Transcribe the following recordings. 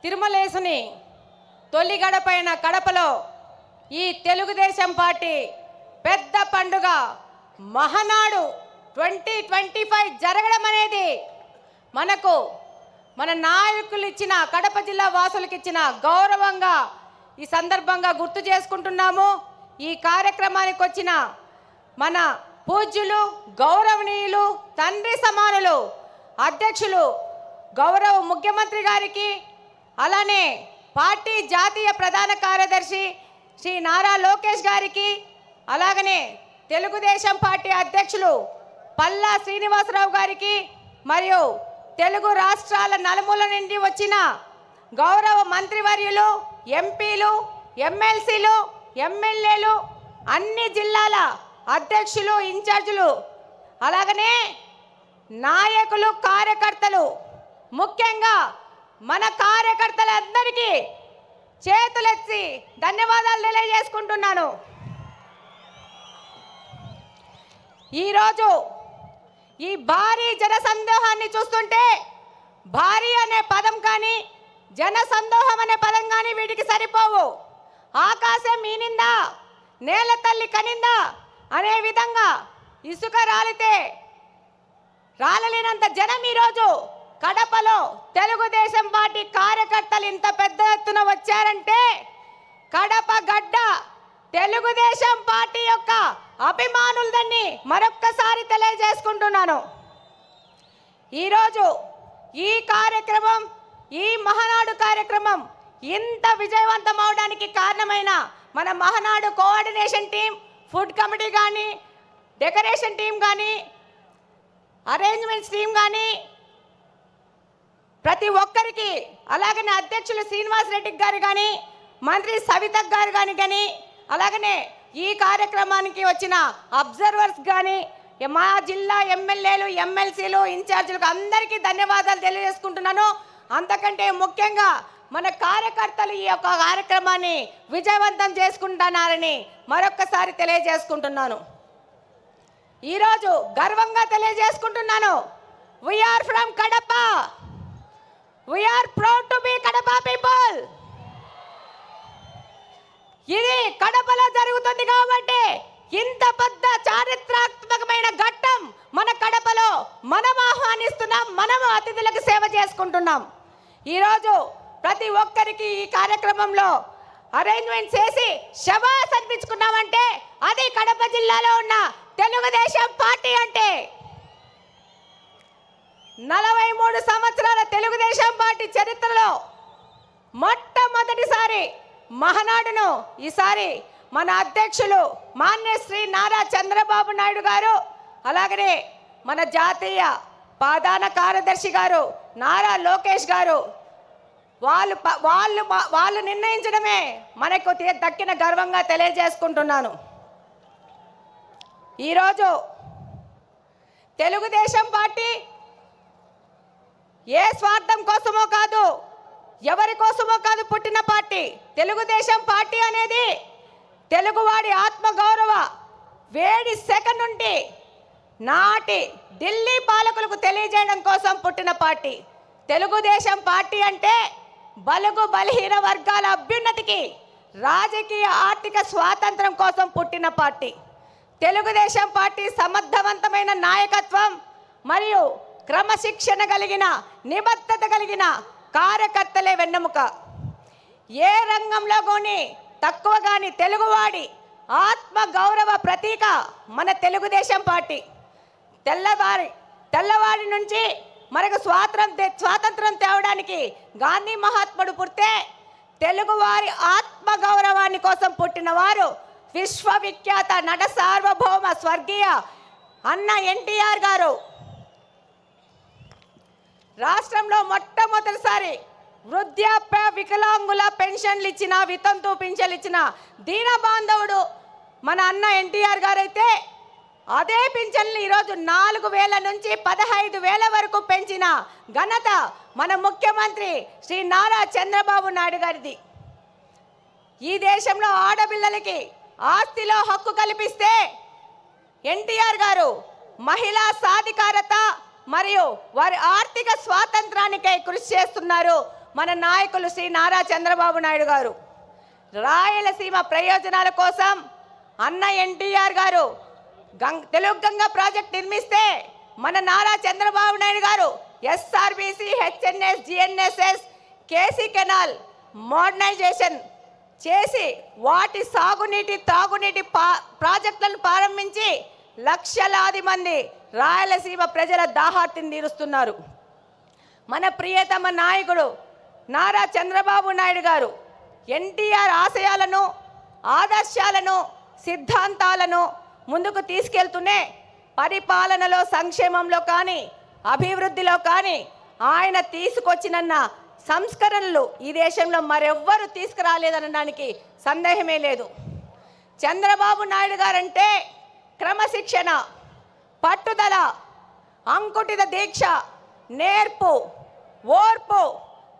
తిరుమలేసుని తొలి గడపైన కడపలో ఈ తెలుగుదేశం పార్టీ పెద్ద పండుగ మహానాడు 2025 జరగడం అనేది మన నాయకులు ఇచ్చిన, కడప జిల్లా వాసులకు ఇచ్చిన గౌరవంగా ఈ సందర్భంగా గుర్తు చేసుకుంటున్నాము. ఈ కార్యక్రమానికి వచ్చిన మన పూజ్యులు, గౌరవనీయులు, తండ్రి సమానులు, అధ్యక్షులు గౌరవ ముఖ్యమంత్రి గారికి, అలానే పార్టీ జాతీయ ప్రధాన కార్యదర్శి శ్రీ నారా లోకేష్ గారికి, అలాగనే తెలుగుదేశం పార్టీ అధ్యక్షులు పల్లా శ్రీనివాసరావు గారికి, మరియు తెలుగు రాష్ట్రాల నలుమూల నుండి వచ్చిన గౌరవ మంత్రివర్యులు, ఎంపీలు, ఎమ్మెల్సీలు, ఎమ్మెల్యేలు, అన్ని జిల్లాల అధ్యక్షులు, ఇన్ఛార్జీలు, అలాగనే నాయకులు, కార్యకర్తలు, ముఖ్యంగా మన కార్యకర్తలందరికీ చేతులెత్తి ధన్యవాదాలు తెలియజేసుకుంటున్నాను. ఈరోజు ఈ భారీ జనసందోహాన్ని చూస్తుంటే భారీ అనే పదం కానీ, జనసందోహం అనే పదం కానీ వీటికి సరిపోవు. ఆకాశం ఈనిందా, నేల తల్లి కనిందా అనే విధంగా ఇసుక రాలితే రాలలేనంత జనం ఈరోజు కడపలో తెలుగుదేశం పార్టీ కార్యకర్తలు ఇంత పెద్ద ఎత్తున వచ్చారంటే కడప గడ్డ తెలుగుదేశం పార్టీ యొక్క అభిమానులదని మరొక్కసారి తెలియజేసుకుంటున్నాను. ఈరోజు ఈ కార్యక్రమం, ఈ మహానాడు కార్యక్రమం ఇంత విజయవంతం అవడానికి కారణమైన మన Mahanadu coordination team, food committee కానీ, డెకరేషన్ టీం కానీ, అరేంజ్మెంట్స్ టీం కానీ, ప్రతి ఒక్కరికి, అలాగనే అధ్యక్షులు శ్రీనివాస్ రెడ్డి గారు కానీ, మంత్రి సవిత గారు కానీ, అలాగనే ఈ కార్యక్రమానికి వచ్చిన అబ్జర్వర్స్ కానీ, మా జిల్లా ఎమ్మెల్యేలు, ఎమ్మెల్సీలు, ఇన్ఛార్జీలకు అందరికీ ధన్యవాదాలు తెలియజేసుకుంటున్నాను. అంతకంటే ముఖ్యంగా మన కార్యకర్తలు ఈ యొక్క కార్యక్రమాన్ని విజయవంతం చేసుకుంటున్నారని మరొక్కసారి తెలియజేసుకుంటున్నాను. ఈరోజు గర్వంగా తెలియజేసుకుంటున్నాను, we are from Kadapa, we are proud to be Kadapa people. ఇది కడపలో జరుగుతుంది కాబట్టి ఇంత పెద్ద చారిత్రాత్మకమైన ఘట్టం మన కడపలో మనం ఆహ్వానిస్తున్నాం, మనం అతిథులకు సేవ చేసుకుంటున్నాం. ఈరోజు ప్రతి ఒక్కరికి ఈ కార్యక్రమంలో అరేంజ్మెంట్ చేసి శబాస్ అనిపించుకున్నామంటే అది కడప జిల్లాలో ఉన్న తెలుగుదేశం పార్టీ అంటే. 43 సంవత్సరాల తెలుగుదేశం పార్టీ చరిత్రలో మొట్టమొదటిసారి మహానాడును ఈసారి మన అధ్యక్షులు మాన్య శ్రీ నారా చంద్రబాబు నాయుడు గారు, అలాగనే మన జాతీయ ప్రధాన కార్యదర్శి గారు నారా లోకేష్ గారు వాళ్ళు నిర్ణయించడమే మనకు దక్కిన గర్వంగా తెలియజేసుకుంటున్నాను. ఈరోజు తెలుగుదేశం పార్టీ ఏ స్వార్థం కోసమో కాదు, ఎవరి కోసమో కాదు పుట్టిన పార్టీ. తెలుగుదేశం పార్టీ అనేది తెలుగువాడి ఆత్మగౌరవ వేడి సెకన్ నుండి నాటి ఢిల్లీ పాలకులకు తెలియజేయడం కోసం పుట్టిన పార్టీ. తెలుగుదేశం పార్టీ అంటే బలుగు బలహీన వర్గాల అభ్యున్నతికి, రాజకీయ ఆర్థిక స్వాతంత్రం కోసం పుట్టిన పార్టీ. తెలుగుదేశం పార్టీ సమర్థవంతమైన నాయకత్వం మరియు క్రమశిక్షణ కలిగిన, నిబద్ధత కలిగిన కార్యకర్తలే వెన్నెముక. ఏ రంగంలో కానీ తక్కువ కానీ తెలుగువాడి ఆత్మ గౌరవ ప్రతీక మన తెలుగుదేశం పార్టీ. తెల్లవాడి నుంచి మనకు స్వాతంత్రం తేవడానికి గాంధీ మహాత్ముడు పుడితే తెలుగువారి ఆత్మ గౌరవాన్ని కోసం పుట్టిన వారు విశ్వవిఖ్యాత నట సార్వభౌమ స్వర్గీయ అన్న ఎన్టీఆర్ గారు. రాష్ట్రంలో మొట్టమొదటిసారి వృద్ధాప్య వికలాంగుల పెన్షన్లు ఇచ్చిన, వితంతు పింఛన్లు ఇచ్చిన దీన బాంధవుడు మన అన్న ఎన్టీఆర్ గారు అయితే, అదే పింఛన్లు ఈరోజు 4,000 నుంచి 15,000 వరకు పెంచిన ఘనత మన ముఖ్యమంత్రి శ్రీ నారా చంద్రబాబు నాయుడు గారిది. ఈ దేశంలో ఆడపిల్లలకి ఆస్తిలో హక్కు కల్పిస్తే ఎన్టీఆర్ గారు మహిళా సాధికారత మరియు వారి ఆర్థిక స్వాతంత్రానికై కృషి చేస్తున్నారు. మన నాయకులు శ్రీ నారా చంద్రబాబు నాయుడు గారు. రాయలసీమ ప్రయోజనాల కోసం అన్న ఎన్టీఆర్ గారు తెలుగు గంగా ప్రాజెక్ట్ నిర్మిస్తే మన Nara Chandrababu Naidu garu SRBC, HNS, GNSS, KC canal modernisation చేసి వాటి సాగునీటి తాగునీటి ప్రాజెక్టులను ప్రారంభించి లక్షలాది మంది రాయలసీమ ప్రజల దాహార్తిని తీరుస్తున్నారు. మన ప్రియతమ నాయకుడు నారా చంద్రబాబు నాయుడు గారు ఎన్టీఆర్ ఆశయాలను, ఆదర్శాలను, సిద్ధాంతాలను ముందుకు తీసుకెళ్తూనే పరిపాలనలో, సంక్షేమంలో కానీ, అభివృద్ధిలో కానీ ఆయన తీసుకొచ్చిన సంస్కరణలు ఈ దేశంలో మరెవ్వరూ తీసుకురాలేదనడానికి సందేహమే లేదు. చంద్రబాబు నాయుడు గారంటే క్రమశిక్షణ, పట్టుదల, అంకుటిత దీక్ష, నేర్పు, ఓర్పు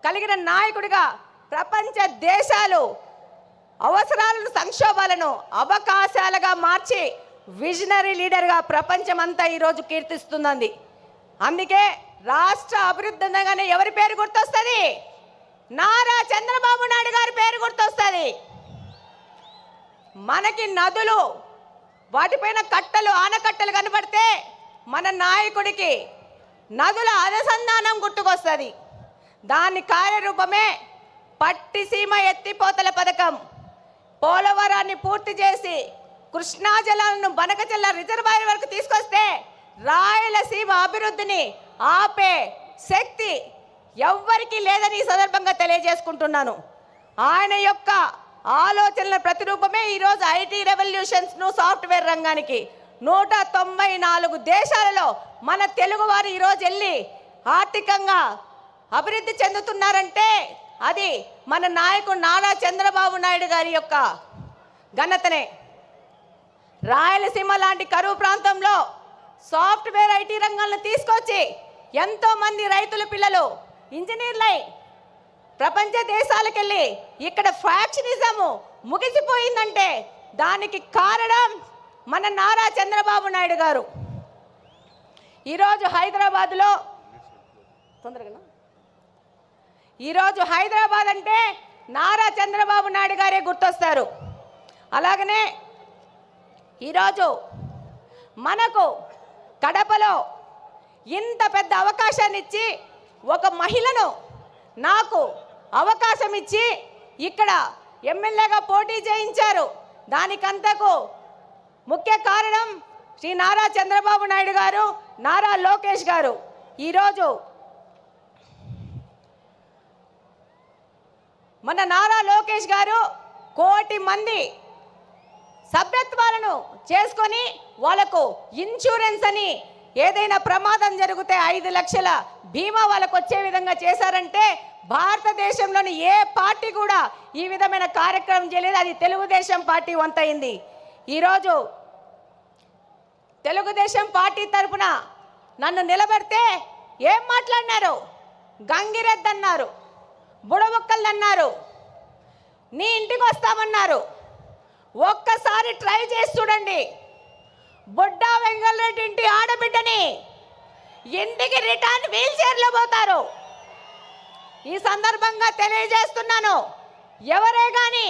కలిగిన నాయకుడిగా ప్రపంచ దేశాలు అవసరాలను, సంక్షోభాలను అవకాశాలుగా మార్చి విజనరీ లీడర్గా ప్రపంచమంతా ఈరోజు కీర్తిస్తున్నది. అందుకే రాష్ట్ర అభివృద్ధి అనగానే ఎవరి పేరు గుర్తొస్తుంది? నారా చంద్రబాబు నాయుడు గారి పేరు గుర్తొస్తుంది. మనకి నదులు, వాటిపైన కట్టలు, ఆనకట్టలు కనబడితే మన నాయకుడికి నదుల అనుసంధానం గుర్తుకొస్తుంది. దాని కార్యరూపమే పట్టిసీమ ఎత్తిపోతల పథకం. పోలవరాన్ని పూర్తి చేసి కృష్ణా జలాలను బనకచెల్ల రిజర్వాయర్ వరకు తీసుకొస్తే రాయలసీమ అభివృద్ధిని ఆపే శక్తి ఎవ్వరికీ లేదని ఈ సందర్భంగా తెలియజేసుకుంటున్నాను. ఆయన యొక్క ఆలోచనల ప్రతిరూపమే ఈరోజు ఐటీ రెవల్యూషన్స్ను, సాఫ్ట్వేర్ రంగానికి 194 దేశాలలో మన తెలుగువారు ఈరోజు వెళ్ళి ఆర్థికంగా అభివృద్ధి చెందుతున్నారంటే అది మన నాయకుడు నారా చంద్రబాబు నాయుడు గారి యొక్క ఘనతనే. రాయలసీమ లాంటి కరువు ప్రాంతంలో సాఫ్ట్వేర్ ఐటీ రంగాలను తీసుకొచ్చి ఎంతోమంది రైతుల పిల్లలు ఇంజనీర్లై ప్రపంచ దేశాలకు వెళ్ళి ఇక్కడ ఫ్యాక్షనిజము ముగిసిపోయిందంటే దానికి కారణం మన నారా చంద్రబాబు నాయుడు గారు. ఈరోజు హైదరాబాద్లో హైదరాబాద్ అంటే నారా చంద్రబాబు నాయుడు గారే గుర్తొస్తారు. అలాగనే ఈరోజు మనకు కడపలో ఇంత పెద్ద అవకాశాన్ని ఇచ్చి ఒక మహిళను నాకు అవకాశం ఇచ్చి ఇక్కడ ఎమ్మెల్యేగా పోటీ చేయించారు. దానికంతకు ముఖ్య కారణం శ్రీ నారా చంద్రబాబు నాయుడు గారు, నారా లోకేష్ గారు. ఈరోజు మన నారా లోకేష్ గారు 1 కోటి మంది సభ్యత్వాలను చేసుకొని వాళ్ళకు ఇన్సూరెన్స్ అని ఏదైనా ప్రమాదం జరిగితే 5 లక్షల బీమా వాళ్ళకు వచ్చే విధంగా చేశారంటే భారతదేశంలోని ఏ పార్టీ కూడా ఈ విధమైన కార్యక్రమం చేయలేదు. అది తెలుగుదేశం పార్టీ వంతైంది. ఈరోజు తెలుగుదేశం పార్టీ తరఫున నన్ను నిలబెడితే ఏం మాట్లాడినారు? గంగిరెద్దు అన్నారు, బుడబుక్కలు అన్నారు, నీ ఇంటికి వస్తామన్నారు. ఒక్కసారి ట్రై చేసి చూడండి. బుడ్డా వెంగళరెడ్డి ఇంటి ఆడబిడ్డని ఇంటికి రిటర్న్ వీల్ చైర్లో పోతారు. ఈ సందర్భంగా తెలియజేస్తున్నాను, ఎవరే కానీ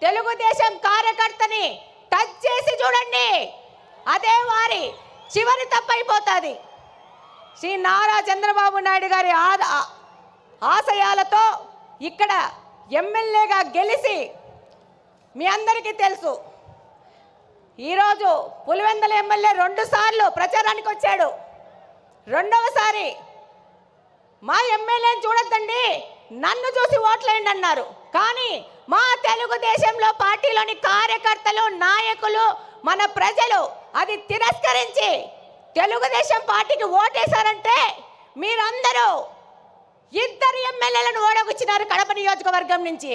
తెలుగుదేశం కార్యకర్తని టచ్ చేసి చూడండి, అదే వారి చివరి తప్పైపోతుంది. శ్రీ నారా చంద్రబాబు నాయుడు గారి ఆశయాలతో ఇక్కడ ఎమ్మెల్యేగా గెలిచి మీ అందరికీ తెలుసు. ఈరోజు పులివెందుల ఎమ్మెల్యే 2 సార్లు ప్రచారానికి వచ్చాడు. రెండవసారి మా ఎమ్మెల్యేని చూడొద్దండి, నన్ను చూసి ఓట్లేయండి అన్నారు. కానీ మా తెలుగుదేశంలో పార్టీలోని కార్యకర్తలు, నాయకులు, మన ప్రజలు అది తిరస్కరించి తెలుగుదేశం పార్టీకి ఓటేశారంటే మీరందరూ 2 ఎమ్మెల్యేలను ఓడగొచ్చినారు కడప నియోజకవర్గం నుంచి.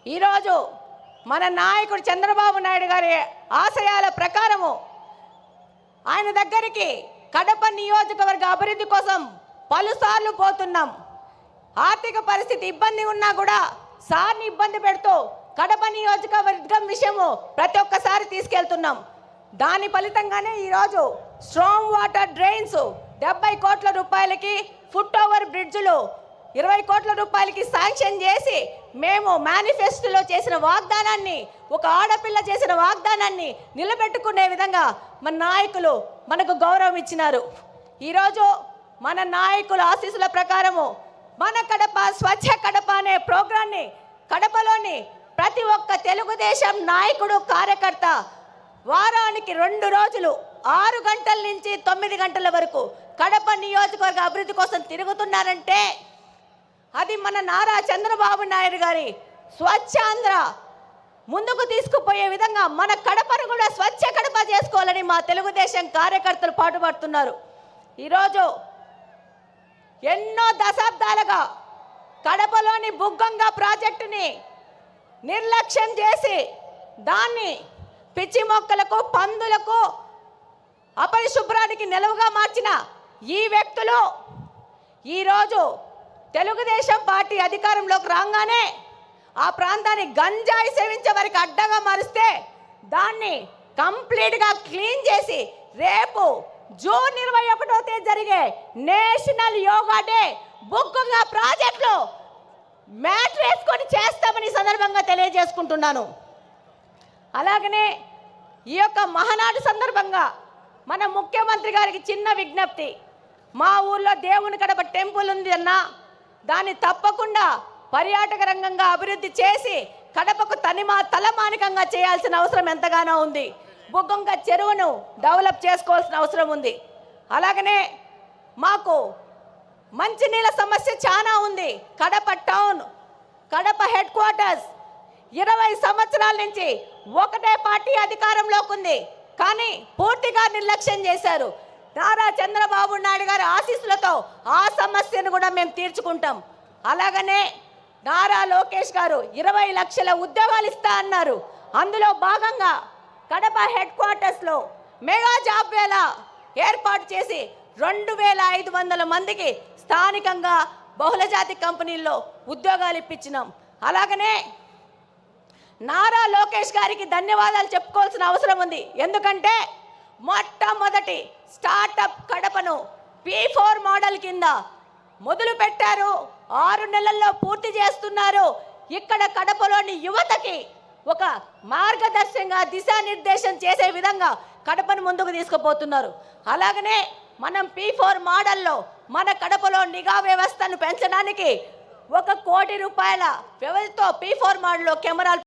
ఈరోజు మన నాయకుడు చంద్రబాబు నాయుడు గారి ఆశయాల ప్రకారము ఆయన దగ్గరికి కడప నియోజకవర్గ అభివృద్ధి కోసం పలుసార్లు పోతున్నాం. ఆర్థిక పరిస్థితి ఇబ్బంది ఉన్నా కూడా సార్ని ఇబ్బంది పెడుతూ కడప నియోజకవర్గం విషయము ప్రతి ఒక్కసారి తీసుకెళ్తున్నాం. దాని ఫలితంగానే ఈరోజు స్ట్రాంగ్ వాటర్ డ్రైన్స్ 70 కోట్ల రూపాయలకి ఫుట్ ఓవర్ బ్రిడ్జ్లు 20 కోట్ల రూపాయలకి శాంక్షన్ చేసి మేము మేనిఫెస్టోలో చేసిన వాగ్దానాన్ని, ఒక ఆడపిల్ల చేసిన వాగ్దానాన్ని నిలబెట్టుకునే విధంగా మన నాయకులు మనకు గౌరవం ఇచ్చినారు. ఈరోజు మన నాయకుల ఆశీస్సుల ప్రకారము మన కడప స్వచ్ఛ కడప అనే ప్రోగ్రాన్ని కడపలోని ప్రతి ఒక్క తెలుగుదేశం నాయకుడు కార్యకర్త వారానికి 2 రోజులు 6 గంటల నుంచి 9 గంటల వరకు కడప నియోజకవర్గ అభివృద్ధి కోసం తిరుగుతున్నారంటే అది మన నారా చంద్రబాబు నాయుడు గారి స్వచ్ఛాంధ్ర ముందుకు తీసుకుపోయే విధంగా మన కడపను కూడా స్వచ్ఛ కడప చేసుకోవాలని మా తెలుగుదేశం కార్యకర్తలు పాటుపడుతున్నారు. ఈరోజు ఎన్నో దశాబ్దాలుగా కడపలోని బుగ్గంగా ప్రాజెక్టుని నిర్లక్ష్యం చేసి దాన్ని పిచ్చి మొక్కలకు, పందులకు, అపరిశుభ్రానికి నిలువుగా మార్చిన ఈ వ్యక్తులు ఈరోజు తెలుగుదేశం పార్టీ అధికారంలోకి రాగానే ఆ ప్రాంతాన్ని గంజాయి సేవించే వారికి అడ్డగా మారిస్తే దాన్ని కంప్లీట్గా క్లీన్ చేసి రేపు జూన్ 21వ తేదీ జరిగే నేషనల్ యోగా డే బుగ్గంగా ప్రాజెక్టులో మ్యాట్ వేసుకొని చేస్తామని సందర్భంగా తెలియజేసుకుంటున్నాను. అలాగనే ఈ యొక్క మహానాడు సందర్భంగా మన ముఖ్యమంత్రి గారికి చిన్న విజ్ఞప్తి. మా ఊర్లో దేవుని కడప టెంపుల్ ఉంది అన్న, దాన్ని తప్పకుండా పర్యాటక రంగంగా అభివృద్ధి చేసి కడపకు తలమానికంగా చేయాల్సిన అవసరం ఎంతగానో ఉంది. బుగ్గంగా చెరువును డెవలప్ చేసుకోవాల్సిన అవసరం ఉంది. అలాగనే మాకు మంచినీళ్ళ సమస్య చాలా ఉంది. Kadapa town, Kadapa head quarters 20 సంవత్సరాల నుంచి ఒకటే పార్టీ అధికారంలోకి ఉంది, కానీ పూర్తిగా నిర్లక్ష్యం చేశారు. నారా చంద్రబాబు నాయుడు గారి ఆశీస్సులతో ఆ సమస్యను కూడా మేము తీర్చుకుంటాం. అలాగనే నారా లోకేష్ గారు 20 లక్షల ఉద్యోగాలు ఇస్తా అన్నారు. అందులో భాగంగా కడప హెడ్ క్వార్టర్స్లో మెగా జాబ్ వేళ ఏర్పాటు చేసి 2500 మందికి స్థానికంగా బహుళజాతి కంపెనీల్లో ఉద్యోగాలు ఇప్పించినాం. అలాగనే నారా లోకేష్ గారికి ధన్యవాదాలు చెప్పుకోవాల్సిన అవసరం ఉంది. ఎందుకంటే మొట్టమొదటి స్టార్టప్ కడపను P4 మోడల్ కింద మొదలు పెట్టారు. 6 నెలల్లో పూర్తి చేస్తున్నారు. ఇక్కడ కడపలోని యువతకి ఒక మార్గదర్శకంగా దిశానిర్దేశం చేసే విధంగా కడపను ముందుకు తీసుకుపోతున్నారు. అలాగనే మనం P4 మోడల్లో మన కడపలో నిఘా వ్యవస్థను పెంచడానికి 1 కోటి రూపాయల వ్యవధితో P4 మోడల్లో కెమెరాలు